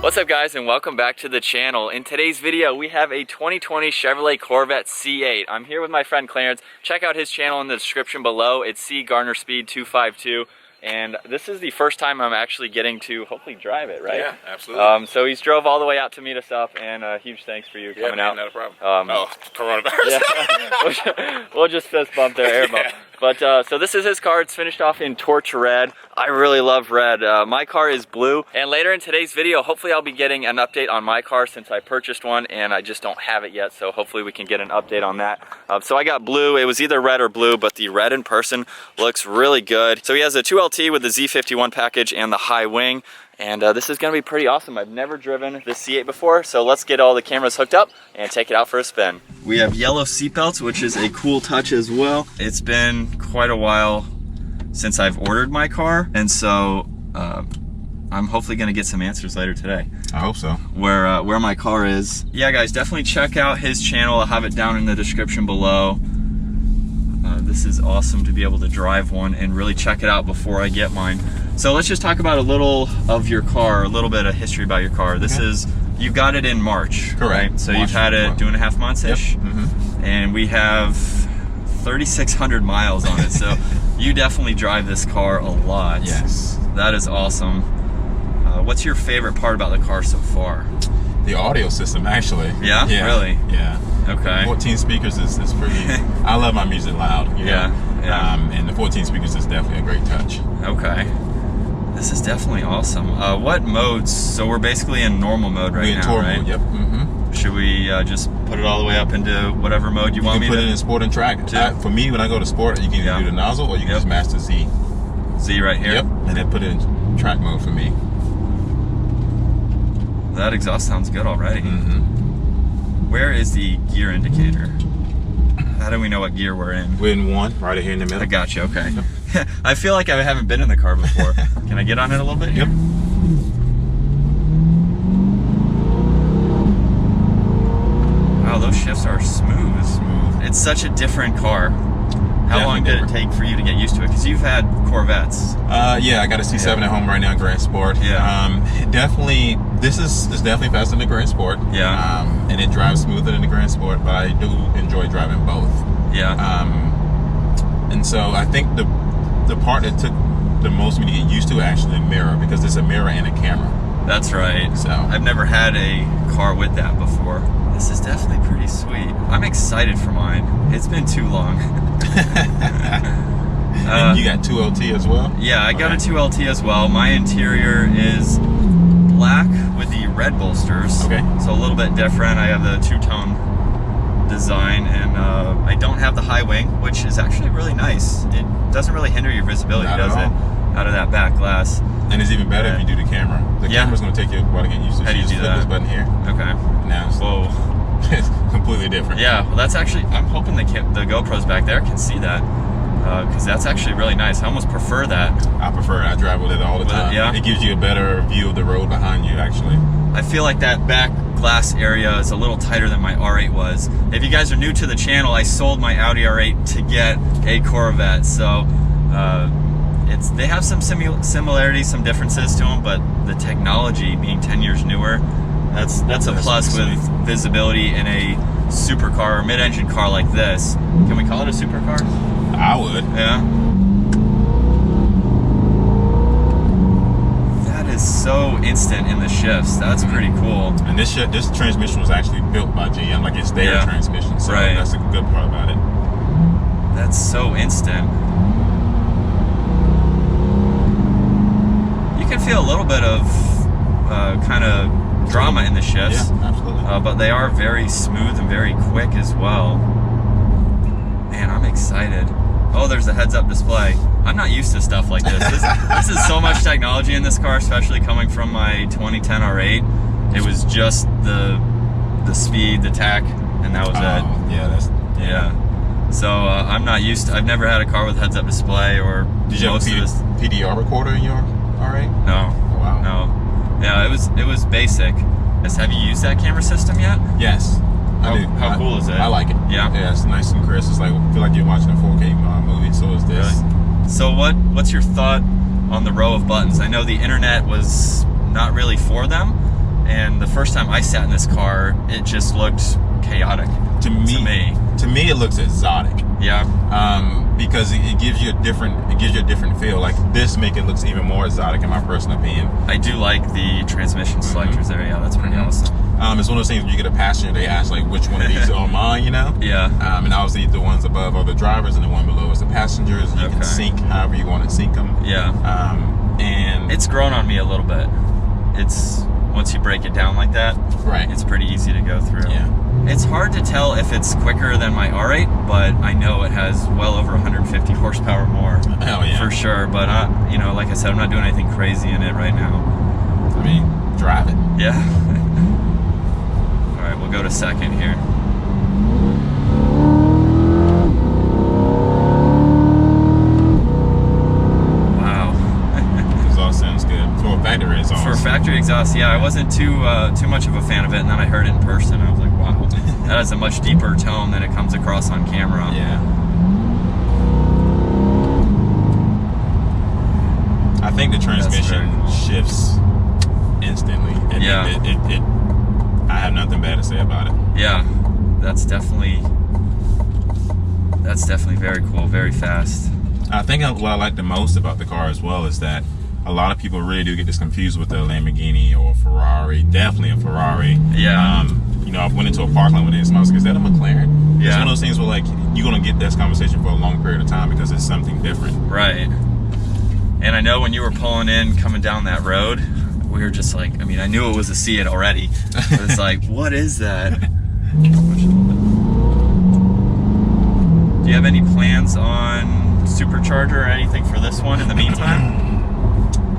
What's up guys, and welcome back to the channel. In today's video we have a 2020 Chevrolet Corvette C8. I'm here with my friend Clarence. Check out his channel in the description below. It's C Garner Speed 252, and this is the first time I'm actually getting to hopefully drive it, right? Yeah, absolutely. So he's drove all the way out to meet us up, and huge thanks for you coming out. Not a problem. Coronavirus. Yeah. We'll just fist bump there, air bump. But so this is his car. It's finished off in torch red. I really love red. My car is blue, and later in today's video hopefully I'll be getting an update on my car since I purchased one and I just don't have it yet, so hopefully we can get an update on that. So I got blue. It was either red or blue, but the red in person looks really good. So he has a 2LT with the Z51 package and the high wing, and this is going to be pretty awesome. I've never driven this C8 before, so let's get all the cameras hooked up and take it out for a spin. We have yellow seatbelts, which is a cool touch as well. It's been quite a while since I've ordered my car, and so I'm hopefully going to get some answers later today. I hope so. Where my car is. Yeah guys, definitely check out his channel. I'll have it down in the description below. This is awesome to be able to drive one and really check it out before I get mine. So let's just talk about a little of your car, a little bit of history about your car. This is, you got it in March. Correct. Right? So you've had it 2.5 months-ish. Yep. And we have 3,600 miles on it. So you definitely drive this car a lot. Yes. That is awesome. What's your favorite part about the car so far? The audio system, actually. Yeah? Really? Yeah. Okay. 14 speakers is pretty, I love my music loud. You know? And the 14 speakers is definitely a great touch. Okay. This is definitely awesome. What modes? So we're basically in normal mode right now, Tour right? mode, yep. Should we just put it all the way up into whatever mode you want me to? You can put it in sport and track. For me, when I go to sport, you can either do the nozzle or you can just master Z. Z right here? Yep, and then put it in track mode for me. That exhaust sounds good already. Where is the gear indicator? How do we know what gear we're in? We're in 1, right here in the middle. I got you, okay. I feel like I haven't been in the car before. Can I get on it a little bit here? Yep. Wow, those shifts are smooth. It's such a different car. How long did it take for you to get used to it? Because you've had Corvettes. Yeah, I got a C7 at home right now, Grand Sport. Definitely, this is definitely faster than the Grand Sport. And it drives smoother than the Grand Sport, but I do enjoy driving both. And so I think the part that took the most for me to get used to actually the mirror, because there's a mirror and a camera. That's right. So I've never had a car with that before. This is definitely pretty sweet. I'm excited for mine. It's been too long. And you got 2LT as well? Yeah, I got a 2LT as well. My interior is black with the red bolsters. Okay. So a little bit different. I have the two-tone design, and I don't have the high wing, which is actually really nice. It doesn't really hinder your visibility, does it? Out of that back glass. And it's even better if you do the camera. The camera's going to take you a while to get used to. How do you do that? This button here. Okay. Now it's completely different. Yeah, well that's actually, I'm hoping the GoPros back there can see that, because that's actually really nice. I almost prefer that. I prefer it. I drive with it all the time. It gives you a better view of the road behind you, actually. I feel like that back glass area is a little tighter than my R8 was. If you guys are new to the channel, I sold my Audi R8 to get a Corvette, so they have some similarities, some differences to them, but the technology being 10 years newer, that's a plus with visibility in a supercar or mid-engine car like this. Can we call it a supercar? I would. Yeah. That is so instant in the shifts. That's pretty cool. And this transmission was actually built by GM, like it's their transmission, so that's the good part about it. That's so instant. You can feel a little bit of kind of drama in the shifts. Yeah, absolutely. But they are very smooth and very quick as well. Man, I'm excited. Oh, there's a heads-up display. I'm not used to stuff like this. This is so much technology in this car, especially coming from my 2010 R8. It was just the speed, the tack, and that was it. Yeah. So I'm not used to. I've never had a car with heads-up display or. Did you have a PDR recorder in your R8? No. Oh, wow. No. Yeah, it was basic. Have you used that camera system yet? Yes. How cool is it? I like it. Yeah. Yeah, it's nice and crisp. It's like, I feel like you're watching a 4K movie. So is this. Really? So what's your thought on the row of buttons? I know the internet was not really for them, And the first time I sat in this car, it just looked chaotic. To me, it looks exotic. Yeah. Because it gives you a different feel. Like this make it looks even more exotic in my personal opinion. I do like the transmission selectors there. Yeah, that's pretty awesome. It's one of those things when you get a passenger, they ask like which one of these are mine, you know? Yeah. And obviously the ones above are the drivers and the one below is the passengers. You can sync however you want to sync them. Yeah. And it's grown on me a little bit. It's once you break it down like that, right? It's pretty easy to go through. Yeah. It's hard to tell if it's quicker than my R8, but I know it has well over 150 horsepower more. Hell yeah. For sure. But you know, like I said, I'm not doing anything crazy in it right now. I mean, drive it. Yeah. All right, we'll go to second here. Factory exhaust. For factory exhaust, yeah, I wasn't too much of a fan of it, and then I heard it in person. I was like, wow, that has a much deeper tone than it comes across on camera. Yeah. I think the transmission shifts instantly. And it I have nothing bad to say about it. Yeah, that's definitely very cool, very fast. I think what I like the most about the car as well is that a lot of people really do get this confused with a Lamborghini or a Ferrari. Definitely a Ferrari. Yeah. You know, I went into a parking lot with it and I was like, is that a McLaren? Yeah. It's one of those things where like you're gonna get this conversation for a long period of time because it's something different. Right. And I know when you were pulling in, coming down that road, we were just like, I mean, I knew it was a Seat already. But it's like, what is that? Do you have any plans on supercharger or anything for this one in the meantime?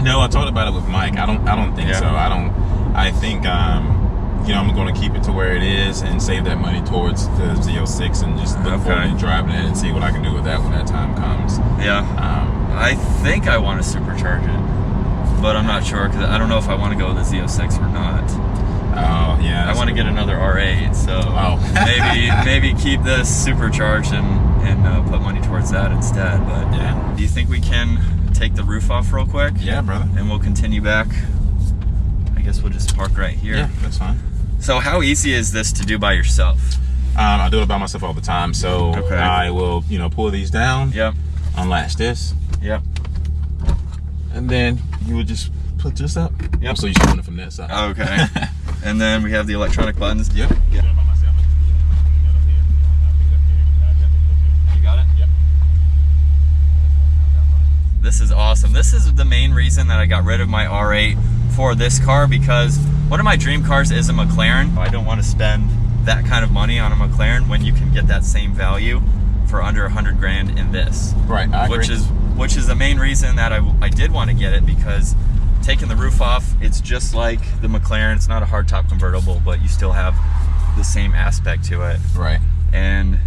No, I talked about it with Mike. I don't think so. I think you know, I'm going to keep it to where it is and save that money towards the Z06 and just look forward to driving it and see what I can do with that when that time comes. Yeah. I think I want to supercharge it, but I'm not sure because I don't know if I want to go with the Z06 or not. Oh yeah. I want to get another R8, so maybe keep this supercharged and put money towards that instead. But yeah. Do you think we can take the roof off real quick? Yeah, brother. And we'll continue back. I guess we'll just park right here. Yeah, that's fine. So how easy is this to do by yourself? I do it by myself all the time. So I will, you know, pull these down. Yep. Unlatch this. Yep. And then you would just put this up. Yep. So you're doing it from that side. Okay. And then we have the electronic buttons. Yep. You got it? Yep. This is awesome. This is the main reason that I got rid of my R8 for this car, because one of my dream cars is a McLaren. I don't want to spend that kind of money on a McLaren when you can get that same value for under 100 grand in this. Right, I agree. Which is the main reason that I did want to get it, because taking the roof off, it's just like the McLaren. It's not a hardtop convertible, but you still have the same aspect to it. Right. And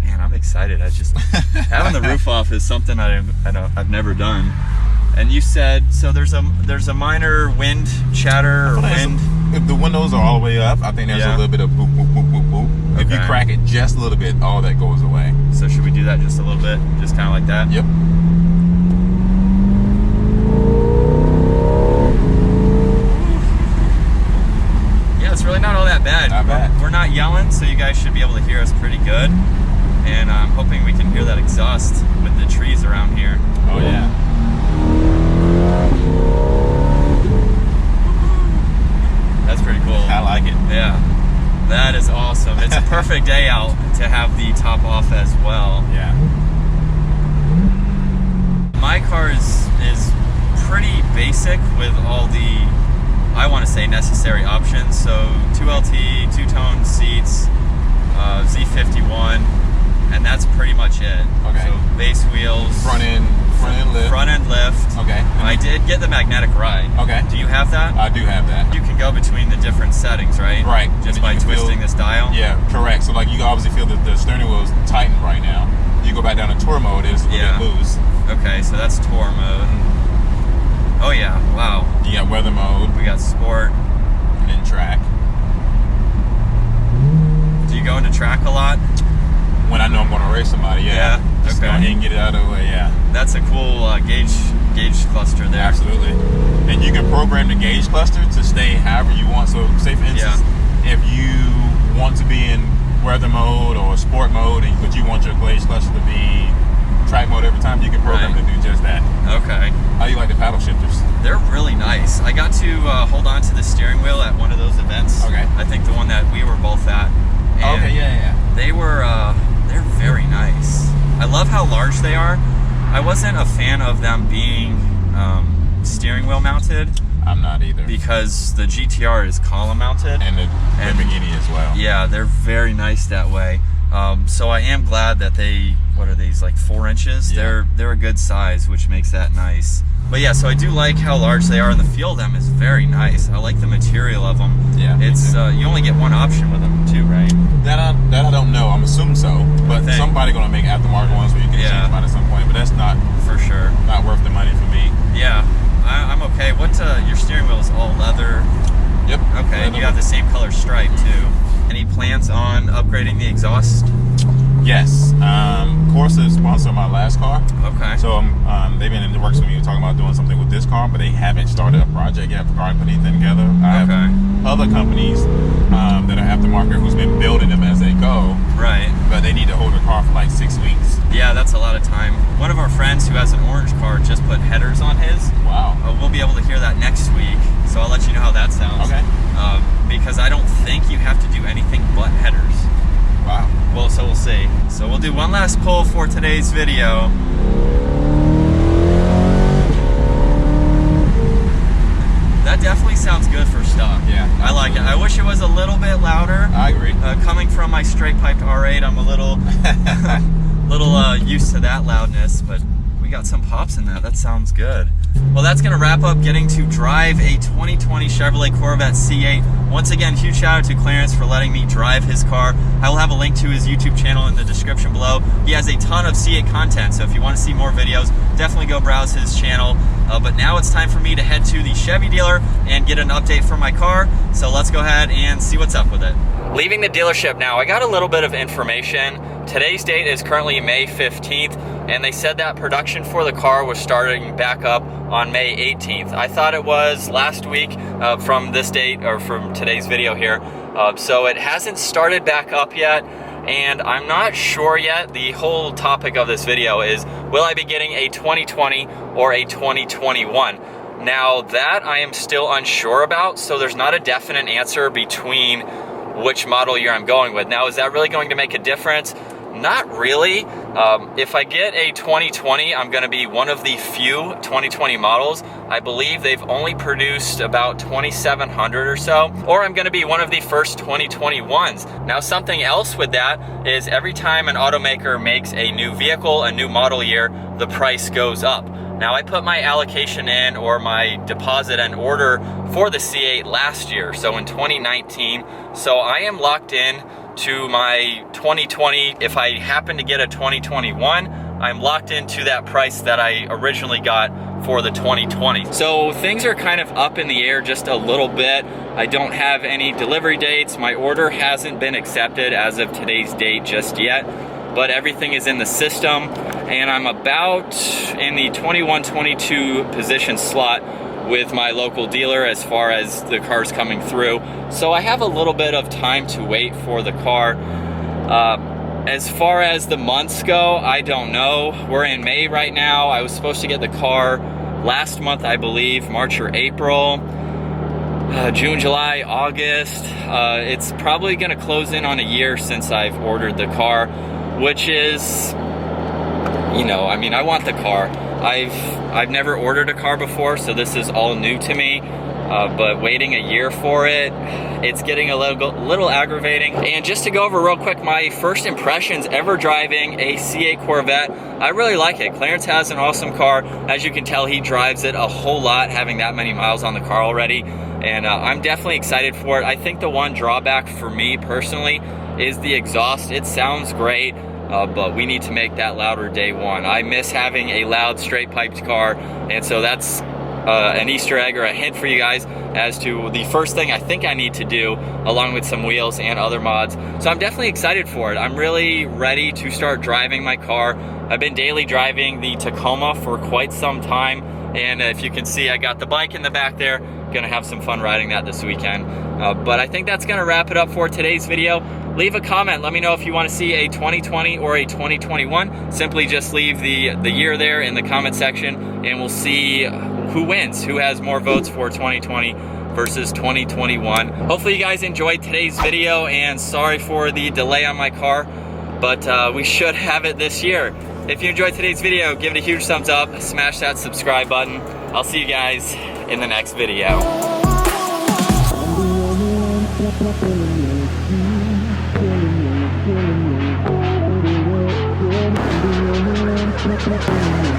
man, I'm excited. I just having the roof off is something I've never done. And you said so. There's a minor wind chatter or wind. If the windows are all the way up, I think there's a little bit of boop boop boop boop boop. If you crack it just a little bit, all that goes away. So should we do that just a little bit, just kind of like that? Yep. Yeah, it's really not all that bad. Not bad. We're not yelling, so you guys should be able to hear us pretty good. And I'm hoping we can hear that exhaust with the trees around here. Oh yeah. That's pretty cool. I like it. Yeah, that is awesome. It's a perfect day out to have the top off as well. Yeah. My car is pretty basic with all the, I want to say, necessary options. So 2LT, two-tone seats, Z51, and that's pretty much it. Okay. So base wheels. Front end lift. Front end lift. Okay. I did get the magnetic ride. Okay. Do you have that? I do have that. You can go between the different settings, right? Right. Just by twisting this dial? Yeah, correct. So like you obviously feel that the steering wheel is tightened right now. You go back down to tour mode, it's a little bit loose. Okay, so that's tour mode. Oh yeah, wow. You got weather mode. We got sport. And then track. Do you go into track a lot? When I know I'm going to race somebody, yeah. Just go ahead and get it out of the way, yeah. That's a cool gauge cluster there. Absolutely. And you can program the gauge cluster to stay however you want. So say for instance, if you want to be in weather mode or sport mode, but you want your gauge cluster to be track mode every time, you can program to do just that. Okay. How do you like the paddle shifters? They're really nice. I got to hold on to the steering wheel at one of those events. Okay. I think the one that we were both at. And okay, yeah. They were, they're very nice. I love how large they are. I wasn't a fan of them being steering wheel mounted. I'm not either. Because the GTR is column mounted. And the Lamborghini as well. Yeah, they're very nice that way. So I am glad that they, what are these, like 4 inches? Yeah. They're a good size, which makes that nice. But yeah, so I do like how large they are, and the feel of them is very nice. I like the material of them. Yeah, it's you only get one option with them too, right? That I don't know. I'm assuming so, but somebody gonna make aftermarket ones where you can change them out at some point. But that's not for sure not worth the money for me. Yeah, I'm okay. What your steering wheel is all leather? Yep. Okay, and you have the same color stripe too. Any plans on upgrading the exhaust? Yes. Corsa sponsored my last car. Okay. So they've been in the works with me talking about doing something with this car, but they haven't started a project yet for car and put anything together. I have other companies that are aftermarket who's been building them as they go. Right. But they need to hold the car for like 6 weeks. Yeah, that's a lot of time. One of our friends who has an orange car just put headers on his. Wow. We'll be able to hear that next week, so I'll let you know how that sounds. Okay. Because I don't think you have to do anything but headers. Wow. Well, so we'll see. So we'll do one last pull for today's video. That definitely sounds good for stock. Yeah. I like it. I wish it was a little bit louder. I agree. Coming from my straight piped R8, I'm a little, used to that loudness, but we got some pops in that. That sounds good. Well, that's gonna wrap up getting to drive a 2020 Chevrolet Corvette C8. Once again, huge shout out to Clarence for letting me drive his car. I will have a link to his YouTube channel in the description below. He has a ton of C8 content, so if you want to see more videos, definitely go browse his channel. But now it's time for me to head to the Chevy dealer and get an update for my car. So let's go ahead and see what's up with it. Leaving the dealership now, I got a little bit of information. Today's date is currently May 15th, and they said that production for the car was starting back up on May 18th. I thought it was last week from this date, or from today's video here. So it hasn't started back up yet, and I'm not sure yet. The whole topic of this video is, will I be getting a 2020 or a 2021? Now that I am still unsure about, so there's not a definite answer between which model year I'm going with. Now, is that really going to make a difference? Not really. If I get a 2020, I'm gonna be one of the few 2020 models. I believe they've only produced about 2,700 or so, or I'm gonna be one of the first 2021s. Now, something else with that is every time an automaker makes a new vehicle, a new model year, the price goes up. Now, I put my allocation in, or my deposit and order for the C8 last year, so in 2019. So I am locked in to my 2020. If I happen to get a 2021, I'm locked into that price that I originally got for the 2020. So things are kind of up in the air just a little bit. I don't have any delivery dates. My order hasn't been accepted as of today's date just yet, but everything is in the system, and I'm about in the 21-22 position slot with my local dealer as far as the cars coming through. So I have a little bit of time to wait for the car. As far as the months go, I don't know. We're in May right now. I was supposed to get the car last month, I believe, March or April. June, July, August. It's probably gonna close in on a year since I've ordered the car, which is, you know, I mean, I want the car. I've never ordered a car before, so this is all new to me. But waiting a year for it, it's getting a little aggravating. And just to go over real quick, my first impressions ever driving a C8 Corvette, I really like it. Clarence has an awesome car. As you can tell, he drives it a whole lot, having that many miles on the car already. And I'm definitely excited for it. I think the one drawback for me personally is the exhaust. It sounds great, but we need to make that louder day one. I miss having a loud straight piped car, and so that's an Easter egg or a hint for you guys as to the first thing I think I need to do, along with some wheels and other mods. So I'm definitely excited for it. I'm really ready to start driving my car. I've been daily driving the Tacoma for quite some time, and if you can see, I got the bike in the back there. Gonna have some fun riding that this weekend. But I think that's gonna wrap it up for today's video. Leave a comment, let me know if you want to see a 2020 or a 2021. Simply just leave the year there in the comment section, and we'll see who wins, who has more votes for 2020 versus 2021. Hopefully you guys enjoyed today's video, and sorry for the delay on my car, but we should have it this year. If you enjoyed today's video, give it a huge thumbs up, smash that subscribe button. I'll see you guys in the next video. Killing me.